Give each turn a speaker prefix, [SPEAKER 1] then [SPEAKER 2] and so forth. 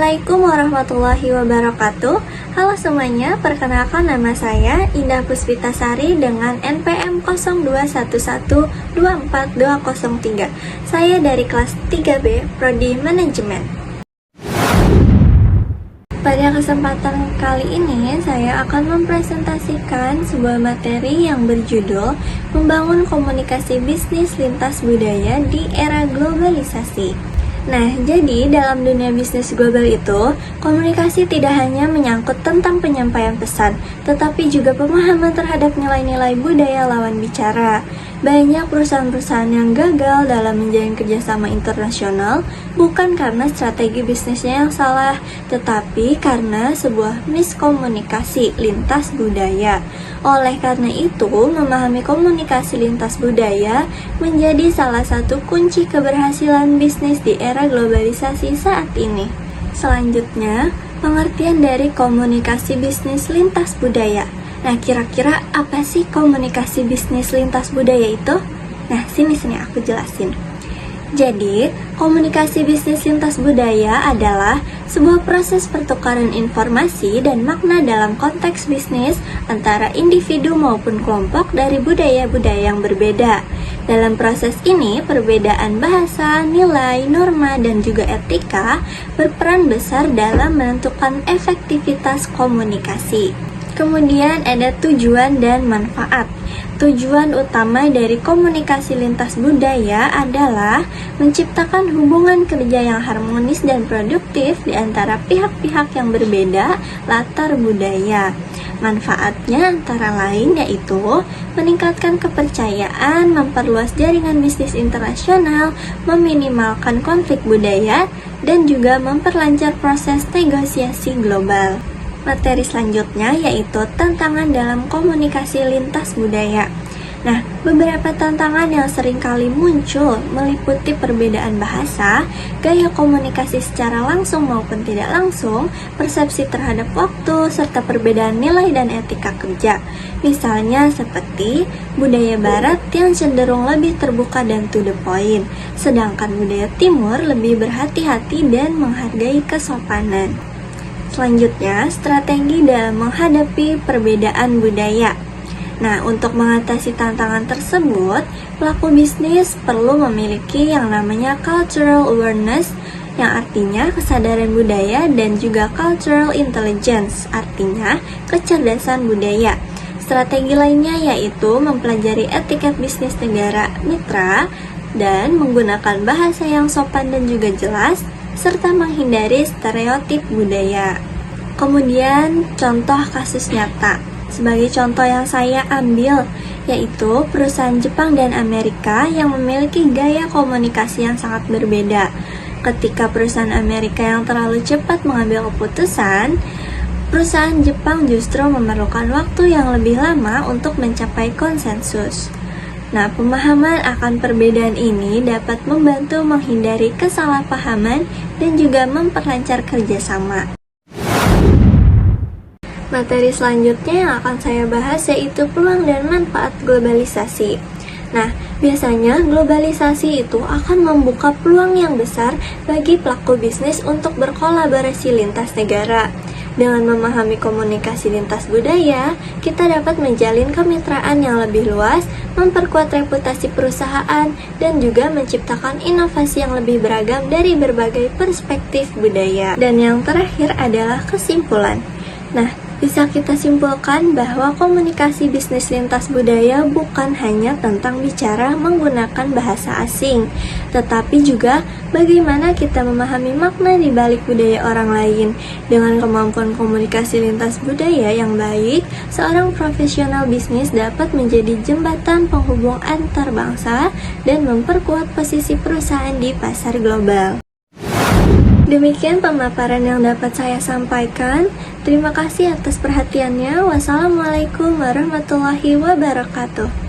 [SPEAKER 1] Assalamualaikum warahmatullahi wabarakatuh. Halo semuanya, perkenalkan nama saya Indah Puspitasari dengan NPM 02112420203. Saya dari kelas 3B, Prodi Manajemen. Pada kesempatan kali ini, saya akan mempresentasikan sebuah materi yang berjudul Membangun Komunikasi Bisnis Lintas Budaya di Era Globalisasi. Nah, jadi dalam dunia bisnis global itu, komunikasi tidak hanya menyangkut tentang penyampaian pesan, tetapi juga pemahaman terhadap nilai-nilai budaya lawan bicara. Banyak perusahaan-perusahaan yang gagal dalam menjalin kerjasama internasional bukan karena strategi bisnisnya yang salah, tetapi karena sebuah miskomunikasi lintas budaya. Oleh karena itu, memahami komunikasi lintas budaya menjadi salah satu kunci keberhasilan bisnis di era globalisasi saat ini. Selanjutnya, pengertian dari komunikasi bisnis lintas budaya. Nah, kira-kira apa sih komunikasi bisnis lintas budaya itu? Nah, sini aku jelasin. Jadi, komunikasi bisnis lintas budaya adalah sebuah proses pertukaran informasi dan makna dalam konteks bisnis antara individu maupun kelompok dari budaya-budaya yang berbeda. Dalam proses ini, perbedaan bahasa, nilai, norma, dan juga etika berperan besar dalam menentukan efektivitas komunikasi. Kemudian ada tujuan dan manfaat. Tujuan utama dari komunikasi lintas budaya adalah menciptakan hubungan kerja yang harmonis dan produktif di antara pihak-pihak yang berbeda latar budaya. Manfaatnya antara lain yaitu meningkatkan kepercayaan, memperluas jaringan bisnis internasional, meminimalkan konflik budaya, dan juga memperlancar proses negosiasi global. Materi selanjutnya yaitu tantangan dalam komunikasi lintas budaya. Nah, beberapa tantangan yang sering kali muncul meliputi perbedaan bahasa, gaya komunikasi secara langsung maupun tidak langsung, persepsi terhadap waktu, serta perbedaan nilai dan etika kerja. Misalnya seperti budaya barat yang cenderung lebih terbuka dan to the point, sedangkan budaya timur lebih berhati-hati dan menghargai kesopanan. Selanjutnya, strategi dalam menghadapi perbedaan budaya. Nah, untuk mengatasi tantangan tersebut, pelaku bisnis perlu memiliki yang namanya cultural awareness, yang artinya kesadaran budaya, dan juga cultural intelligence, artinya kecerdasan budaya. Strategi lainnya yaitu mempelajari etiket bisnis negara mitra dan menggunakan bahasa yang sopan dan juga jelas, serta menghindari stereotip budaya. Kemudian contoh kasus nyata. Sebagai contoh yang saya ambil yaitu perusahaan Jepang dan Amerika yang memiliki gaya komunikasi yang sangat berbeda. Ketika perusahaan Amerika yang terlalu cepat mengambil keputusan, perusahaan Jepang justru memerlukan waktu yang lebih lama untuk mencapai konsensus. Nah, pemahaman akan perbedaan ini dapat membantu menghindari kesalahpahaman dan juga memperlancar kerjasama. Materi selanjutnya yang akan saya bahas yaitu peluang dan manfaat globalisasi. Nah, biasanya globalisasi itu akan membuka peluang yang besar bagi pelaku bisnis untuk berkolaborasi lintas negara. Dengan memahami komunikasi lintas budaya, kita dapat menjalin kemitraan yang lebih luas, memperkuat reputasi perusahaan, dan juga menciptakan inovasi yang lebih beragam dari berbagai perspektif budaya. Dan yang terakhir adalah kesimpulan. Nah, bisa kita simpulkan bahwa komunikasi bisnis lintas budaya bukan hanya tentang bicara menggunakan bahasa asing, tetapi juga bagaimana kita memahami makna di balik budaya orang lain. Dengan kemampuan komunikasi lintas budaya yang baik, seorang profesional bisnis dapat menjadi jembatan penghubung antar bangsa dan memperkuat posisi perusahaan di pasar global. Demikian pemaparan yang dapat saya sampaikan. Terima kasih atas perhatiannya. Wassalamualaikum warahmatullahi wabarakatuh.